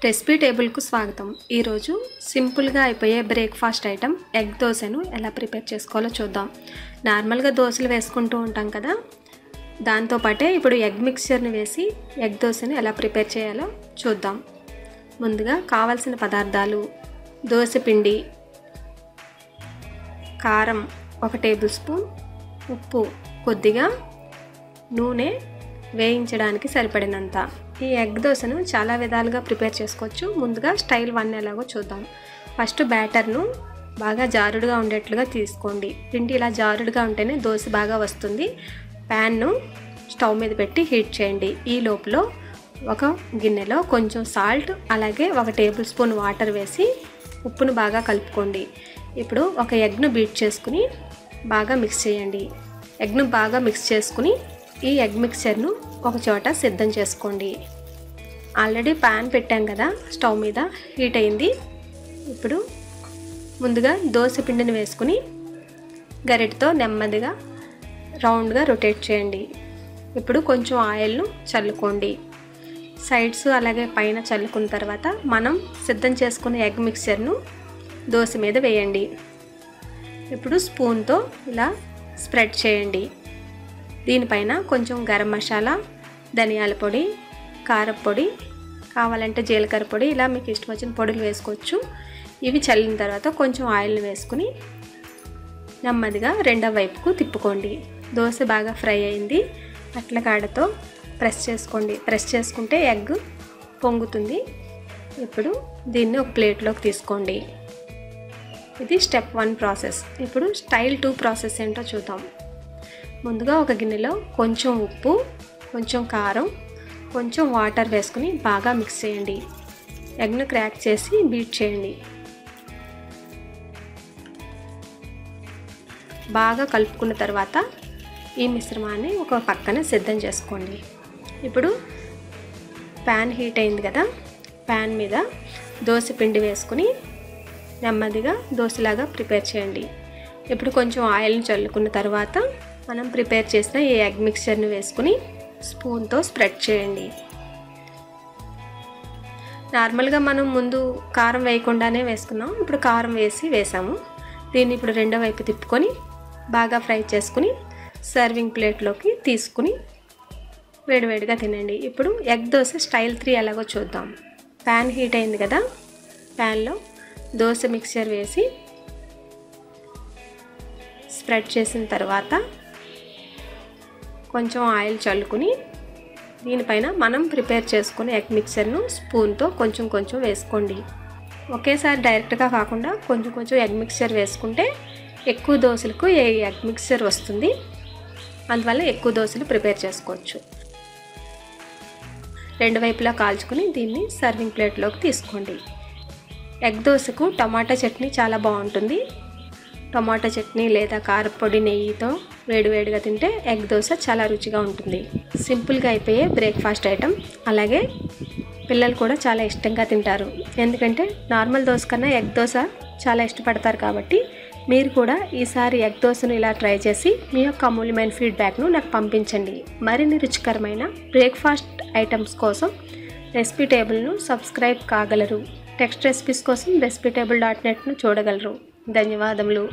Recipe టేబుల్కు స్వాగతం. ఈరోజు సింపుల్గా అయిపోయే బ్రేక్ఫాస్ట్ ఐటెం ఎగ్ దోశను ఎలా ప్రిపేర్ చేసుకోవాలో చూద్దాం. నార్మల్గా దోశలు వేసుకుంటూ ఉంటాం కదా, దాంతోపాటే ఇప్పుడు ఎగ్ మిక్చర్ని వేసి ఎగ్ దోశను ఎలా ప్రిపేర్ చేయాలో చూద్దాం. ముందుగా కావాల్సిన పదార్థాలు: దోశ పిండి, కారం 1 టేబుల్ స్పూన్, ఉప్పు కొద్దిగా, నూనె వేయించడానికి సరిపడినంత. ఈ ఎగ్ దోశను చాలా విధాలుగా ప్రిపేర్ చేసుకోవచ్చు. ముందుగా స్టైల్ 1 ఎలాగో చూద్దాం. ఫస్ట్ బ్యాటర్ను బాగా జారుడుగా ఉండేట్లుగా తీసుకోండి. పిండి ఇలా జారుడుగా ఉంటేనే దోశ బాగా వస్తుంది. ప్యాన్ను స్టవ్ మీద పెట్టి హీట్ చేయండి. ఈ లోపల ఒక గిన్నెలో కొంచెం సాల్ట్, అలాగే 1 టేబుల్ స్పూన్ వాటర్ వేసి ఉప్పును బాగా కలుపుకోండి. ఇప్పుడు ఒక ఎగ్ను బీట్ చేసుకుని బాగా మిక్స్ చేయండి. ఎగ్ను బాగా మిక్స్ చేసుకుని ఈ ఎగ్ మిక్చర్ను ఒక చోట సిద్ధం చేసుకోండి. ఆల్రెడీ ప్యాన్ పెట్టాం కదా, స్టవ్ మీద హీట్ అయింది. ఇప్పుడు ముందుగా దోశ పిండిని వేసుకుని గరిటెతో నెమ్మదిగా రౌండ్గా రొటేట్ చేయండి. ఇప్పుడు కొంచెం ఆయిల్ను చల్లుకోండి. సైడ్స్ అలాగే పైన చల్లుకున్న తర్వాత మనం సిద్ధం చేసుకున్న ఎగ్ మిక్చర్ను దోశ మీద వేయండి. ఇప్పుడు స్పూన్తో ఇలా స్ప్రెడ్ చేయండి. దీనిపైన కొంచెం గరం మసాలా, ధనియాల పొడి, కారం పొడి, కావాలంటే జీలకర్ర పొడి, ఇలా మీకు ఇష్టం వచ్చిన పొడులు వేసుకోవచ్చు. ఇవి చల్లిన తర్వాత కొంచెం ఆయిల్ని వేసుకుని నెమ్మదిగా రెండవ వైపుకు తిప్పుకోండి. దోశ బాగా ఫ్రై అయింది. అట్లకాడతో ప్రెస్ చేసుకోండి. ప్రెస్ చేసుకుంటే ఎగ్ పొంగుతుంది. ఇప్పుడు దీన్ని ఒక ప్లేట్లోకి తీసుకోండి. ఇది స్టెప్ 1 ప్రాసెస్. ఇప్పుడు స్టైల్ 2 ప్రాసెస్ ఏంటో చూద్దాం. ముందుగా ఒక గిన్నెలో కొంచెం ఉప్పు, కొంచెం కారం, కొంచెం వాటర్ వేసుకుని బాగా మిక్స్ చేయండి. ఎగ్ను క్రాక్ చేసి బీట్ చేయండి. బాగా కలుపుకున్న తర్వాత ఈ మిశ్రమాన్ని ఒక పక్కన సిద్ధం చేసుకోండి. ఇప్పుడు ప్యాన్ హీట్ అయింది కదా, ప్యాన్ మీద దోశ పిండి వేసుకుని నెమ్మదిగా దోశలాగా ప్రిపేర్ చేయండి. ఇప్పుడు కొంచెం ఆయిల్ని చల్లుకున్న తర్వాత మనం ప్రిపేర్ చేసిన ఈ ఎగ్ మిక్చర్ని వేసుకుని స్పూన్తో స్ప్రెడ్ చేయండి. నార్మల్గా మనం ముందు కారం వేయకుండానే వేసుకున్నాం, ఇప్పుడు కారం వేసాము. దీన్ని ఇప్పుడు రెండో వైపు తిప్పుకొని బాగా ఫ్రై చేసుకుని సర్వింగ్ ప్లేట్లోకి తీసుకుని వేడివేడిగా తినండి. ఇప్పుడు ఎగ్ దోశ స్టైల్ 3 ఎలాగో చూద్దాం. ప్యాన్ హీట్ అయింది కదా, ప్యాన్లో దోశ మిక్చర్ వేసి స్ప్రెడ్ చేసిన తర్వాత కొంచెం ఆయిల్ చల్లుకుని దీనిపైన మనం ప్రిపేర్ చేసుకునే ఎగ్ మిక్చర్ను స్పూన్తో కొంచెం కొంచెం వేసుకోండి. ఒకేసారి డైరెక్ట్గా కాకుండా కొంచెం కొంచెం ఎగ్ మిక్చర్ వేసుకుంటే ఎక్కువ దోశలకు ఎగ్ మిక్చర్ వస్తుంది. అందువల్ల ఎక్కువ దోశలు ప్రిపేర్ చేసుకోవచ్చు. రెండు వైపులా కాల్చుకుని దీన్ని సర్వింగ్ ప్లేట్లోకి తీసుకోండి. ఎగ్ దోశకు టమాటా చట్నీ చాలా బాగుంటుంది. టమాటా చట్నీ లేదా కారపొడి నెయ్యితో వేడివేడిగా తింటే ఎగ్ దోశ చాలా రుచిగా ఉంటుంది. సింపుల్గా అయిపోయే బ్రేక్ఫాస్ట్ ఐటెం, అలాగే పిల్లలు కూడా చాలా ఇష్టంగా తింటారు. ఎందుకంటే నార్మల్ దోశ కన్నా ఎగ్ దోశ చాలా ఇష్టపడతారు. కాబట్టి మీరు కూడా ఈసారి ఎగ్ దోశను ఇలా ట్రై చేసి మీ యొక్క అమూల్యమైన ఫీడ్బ్యాక్ను నాకు పంపించండి. మరిన్ని రుచికరమైన బ్రేక్ఫాస్ట్ ఐటమ్స్ కోసం రెసిపీ టేబుల్ను సబ్స్క్రైబ్ కాగలరు. టెక్స్ట్ రెసిపీస్ కోసం రెసిపీటేబుల్.netను చూడగలరు. ధన్యవాదములు.